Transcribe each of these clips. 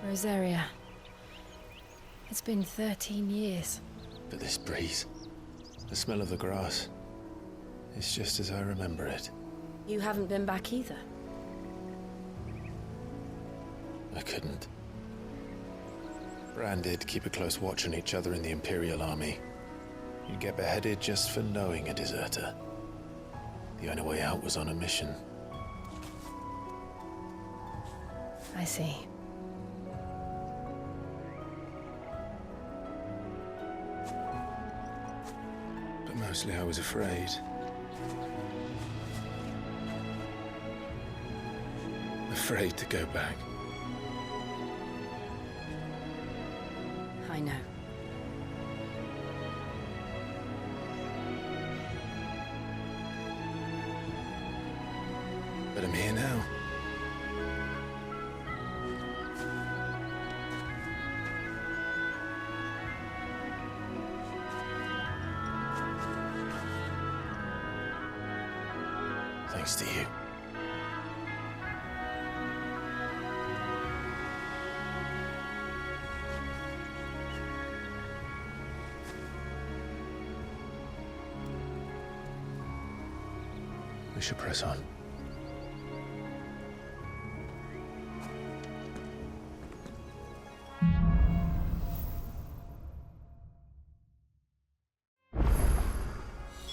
Rosaria. It's been 13 years. But this breeze, the smell of the grass, it's just as I remember it. You haven't been back either. I couldn't. Bran did keep a close watch on each other in the Imperial Army. You'd get beheaded just for knowing a deserter. The only way out was on a mission. I see. But mostly I was afraid. Afraid to go back. I know. But I'm here now. Thanks to you. We should press on.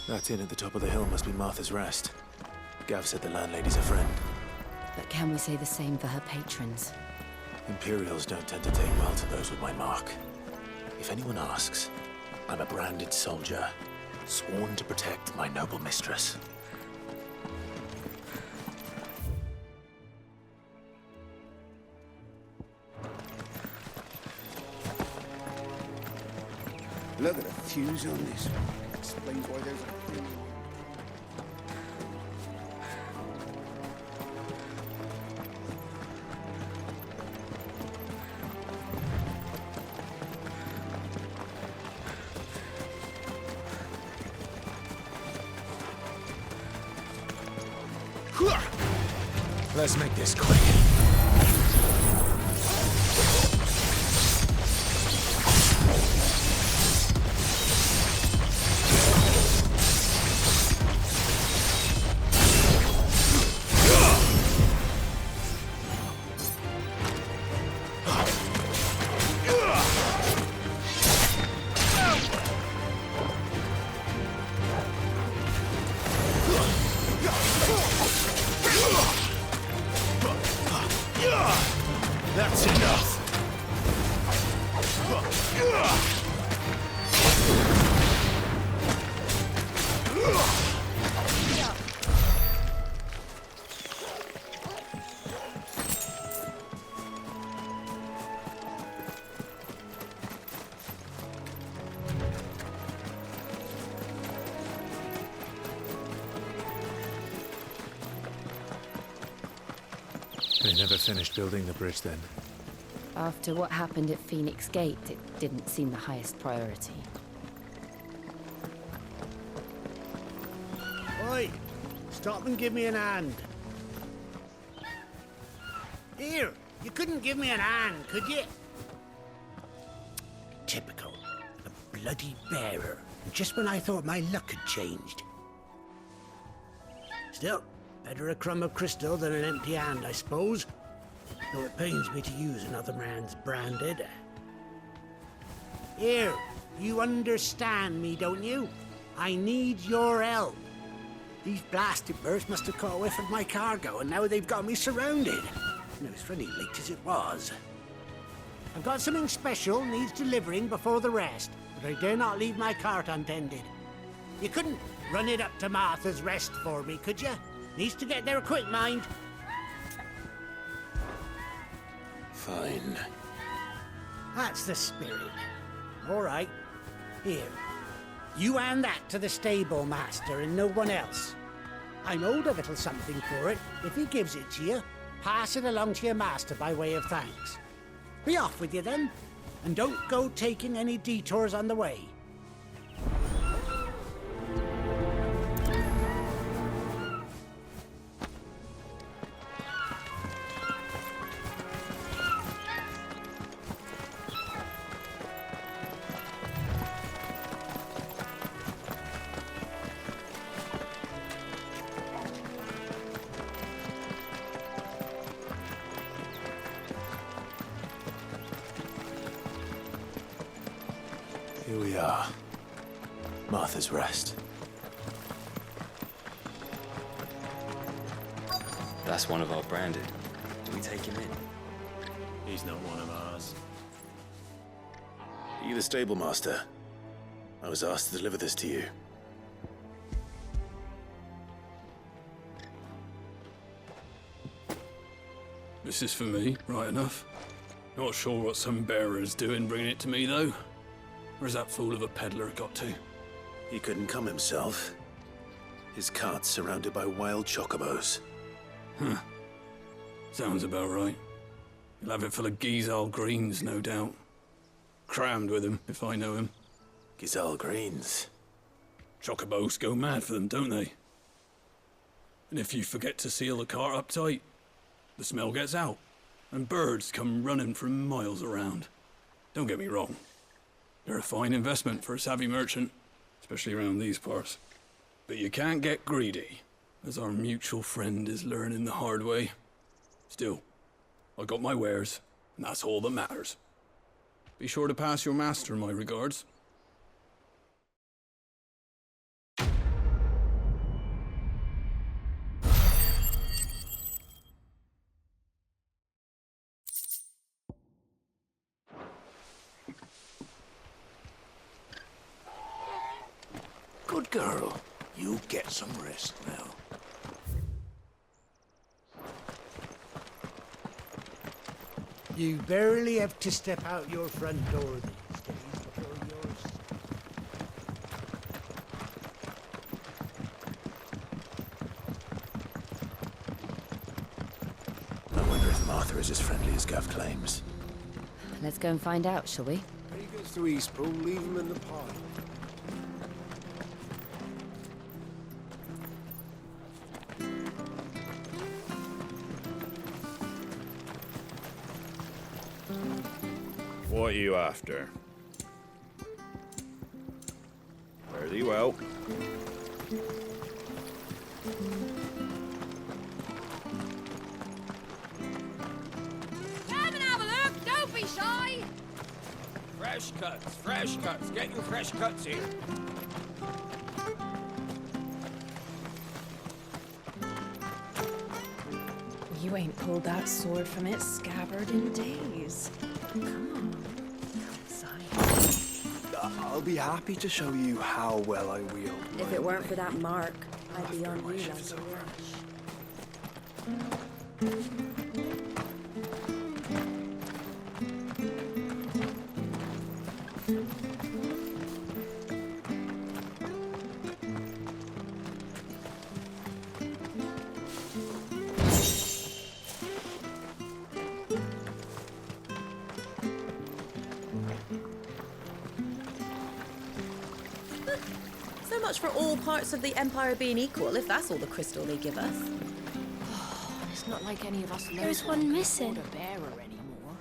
That inn at the top of the hill must be Martha's Rest. Gav said the landlady's a friend. But can we say the same for her patrons? Imperials don't tend to take well to those with my mark. If anyone asks, I'm a branded soldier, sworn to protect my noble mistress. Look at the fuse on this. Explains why there's a premium. Let's make this quick. That's enough. They never finished building the bridge then. After what happened at Phoenix Gate, it didn't seem the highest priority. Oi! Stop and give me an hand. Here! You couldn't give me an hand, could you? Typical. A bloody bearer. Just when I thought my luck had changed. Still, better a crumb of crystal than an empty hand, I suppose. Though it pains me to use another man's branded. Here, you understand me, don't you? I need your help. These blasted birds must have caught a whiff of my cargo, and now they've got me surrounded. And it was funny late as it was. I've got something special needs delivering before the rest, but I dare not leave my cart untended. You couldn't run it up to Martha's Rest for me, could you? Needs to get there quick, mind. Fine. That's the spirit. All right. Here. You hand that to the stable master and no one else. I'm owed a little something for it. If he gives it to you, pass it along to your master by way of thanks. Be off with you then, and don't go taking any detours on the way. Here we are. Martha's Rest. That's one of our branded. Do we take him in? He's not one of ours. Are you the stable master? I was asked to deliver this to you. This is for me, right enough. Not sure what some bearer's doing bringing it to me, though. Where's that fool of a peddler got to? He couldn't come himself. His cart's surrounded by wild chocobos. Huh. Sounds about right. He'll have it full of Gizal greens, no doubt. Crammed with him, if I know him. Gizal greens. Chocobos go mad for them, don't they? And if you forget to seal the cart up tight, the smell gets out, and birds come running from miles around. Don't get me wrong. They're a fine investment for a savvy merchant, especially around these parts. But you can't get greedy, as our mutual friend is learning the hard way. Still, I got my wares, and that's all that matters. Be sure to pass your master my regards. Good girl. You get some rest now. You barely have to step out your front door these days before yours. I wonder if Martha is as friendly as Gav claims. Let's go and find out, shall we? When he gets to Eastpool, leave him in the pod. What are you after? Fare thee well. Come and have a look, don't be shy! Fresh cuts, getting fresh cuts here. You ain't pulled that sword from its scabbard in days. Come on, inside. I'll be happy to show you how well I wield. If it weren't for that mark, I'd be on you like shift's a over. So much for all parts of the Empire being equal, if that's all the crystal they give us. It's not like any of us know There's one missing. a bearer anymore.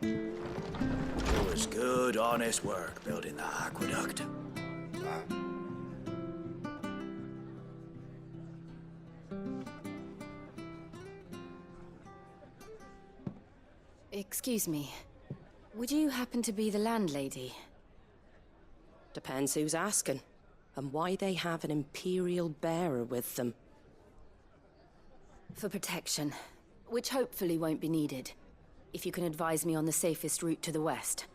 It was good, honest work building that aqueduct. Excuse me. Would you happen to be the landlady? Depends who's asking, and why they have an Imperial bearer with them. For protection, which hopefully won't be needed. If you can advise me on the safest route to the west.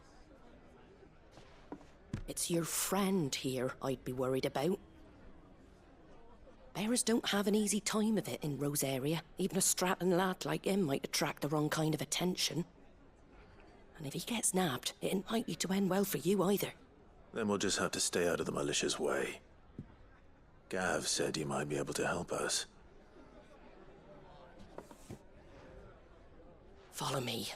It's your friend here I'd be worried about. Bearers don't have an easy time of it in Rosaria. Even a Stratton lad like him might attract the wrong kind of attention. And if he gets nabbed, it ain't likely to end well for you either. Then we'll just have to stay out of the malicious way. Gav said he might be able to help us. Follow me.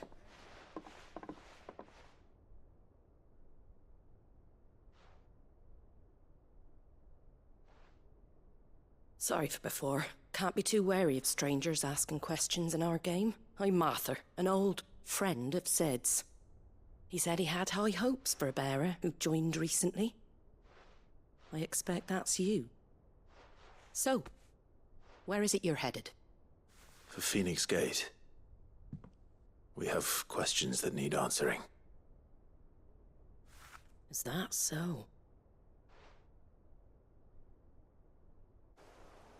Sorry for before. Can't be too wary of strangers asking questions in our game. I'm Martha, an old friend of Sid's. He said he had high hopes for a bearer who joined recently. I expect that's you. So, where is it you're headed? For Phoenix Gate. We have questions that need answering. Is that so?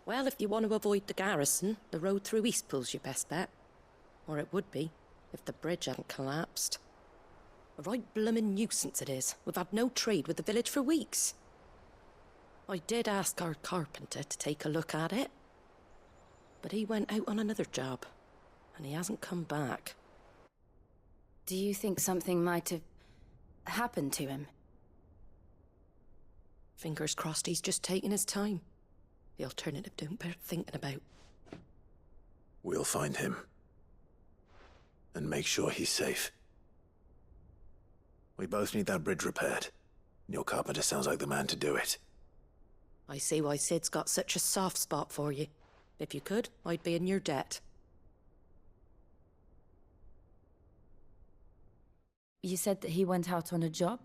Well, if you want to avoid the garrison, the road through Eastpool's your best bet. Or it would be, if the bridge hadn't collapsed. A right bloomin' nuisance it is. We've had no trade with the village for weeks. I did ask our carpenter to take a look at it. But he went out on another job, and he hasn't come back. Do you think something might have happened to him? Fingers crossed he's just taking his time. The alternative don't bear thinking about. We'll find him. And make sure he's safe. We both need that bridge repaired. Your carpenter sounds like the man to do it. I see why Sid's got such a soft spot for you. If you could, I'd be in your debt. You said that he went out on a job?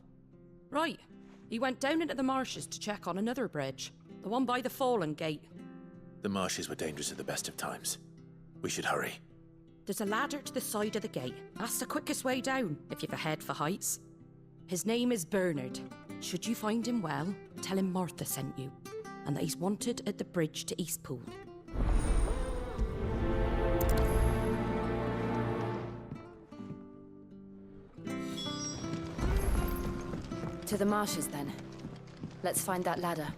Right. He went down into the marshes to check on another bridge. The one by the Fallen Gate. The marshes were dangerous at the best of times. We should hurry. There's a ladder to the side of the gate. That's the quickest way down, if you've a head for heights. His name is Bernard. Should you find him well, tell him Martha sent you, and that he's wanted at the bridge to Eastpool. To the marshes, then. Let's find that ladder.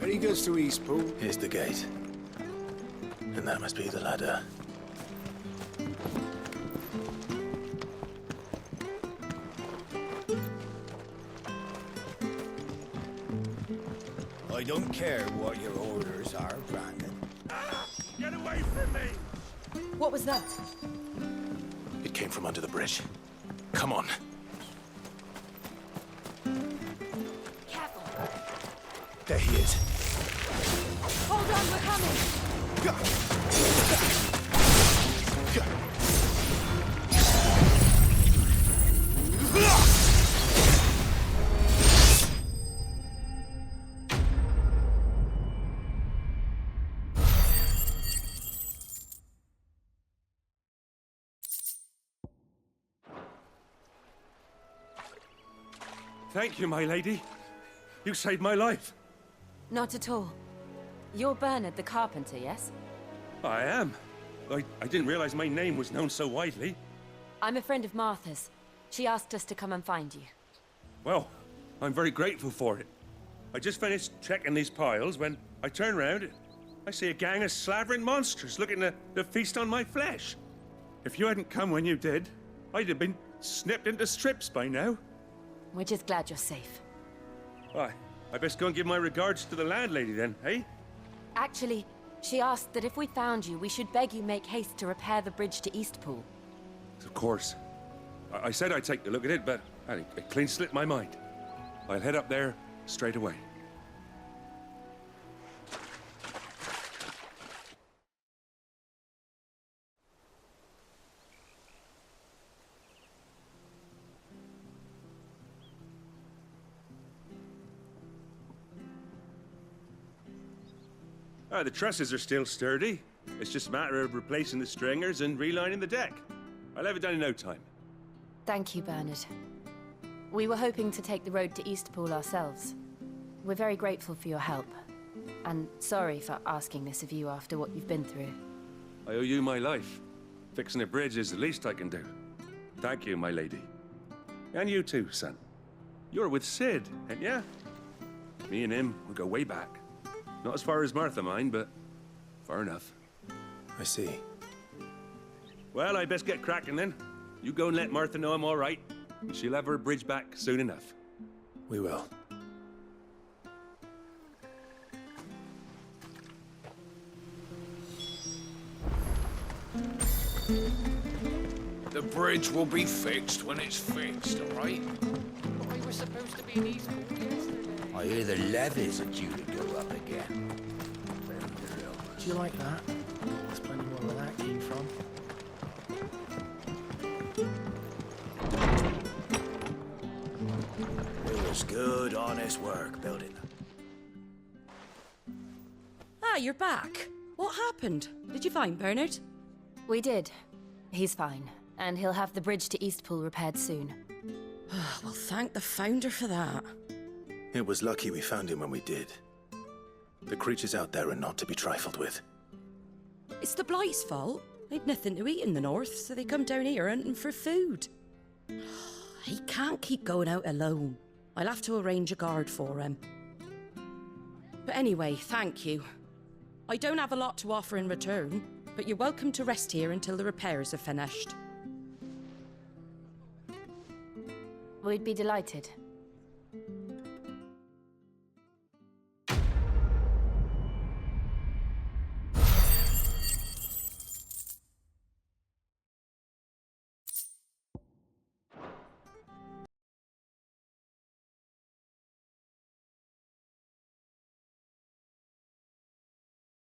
He goes to Eastpool. Here's the gate. And that must be the ladder. I don't care what your orders are, Brandon. Get away from me! What was that? It came from under the bridge. Come on. Careful! There he is. Hold on, we're coming! Thank you, my lady. You saved my life. Not at all. You're Bernard the carpenter, yes? I am. I didn't realize my name was known so widely. I'm a friend of Martha's. She asked us to come and find you. Well, I'm very grateful for it. I just finished checking these piles when I turn round. I see a gang of slavering monsters looking to feast on my flesh. If you hadn't come when you did, I'd have been snipped into strips by now. We're just glad you're safe. Why, I best go and give my regards to the landlady then, eh? Actually, she asked that if we found you, we should beg you make haste to repair the bridge to Eastpool. Of course. I said I'd take a look at it, but it clean slipped my mind. I'll head up there straight away. The trusses are still sturdy. It's just a matter of replacing the stringers and relining the deck. I'll have it done in no time. Thank you, Bernard. We were hoping to take the road to Eastpool ourselves. We're very grateful for your help. And sorry for asking this of you after what you've been through. I owe you my life. Fixing a bridge is the least I can do. Thank you, my lady. And you too, son. You're with Sid, ain't ya? Me and him, we go way back. Not as far as Martha, mind, but far enough. I see. Well, I best get cracking then. You go and let Martha know I'm all right. and she'll have her bridge back soon enough. We will. The bridge will be fixed when it's fixed, all right? But we were supposed to be in Eastpool yesterday. I hear the levies are due to go up again. Do you like that? There's plenty more where that came from. It was good, honest work building them. Ah, you're back. What happened? Did you find Bernard? We did. He's fine, and he'll have the bridge to Eastpool repaired soon. Well, thank the Founder for that. It was lucky we found him when we did. The creatures out there are not to be trifled with. It's the Blight's fault. They'd nothing to eat in the north, so they come down here hunting for food. He can't keep going out alone. I'll have to arrange a guard for him. But anyway, thank you. I don't have a lot to offer in return, but you're welcome to rest here until the repairs are finished. We'd be delighted.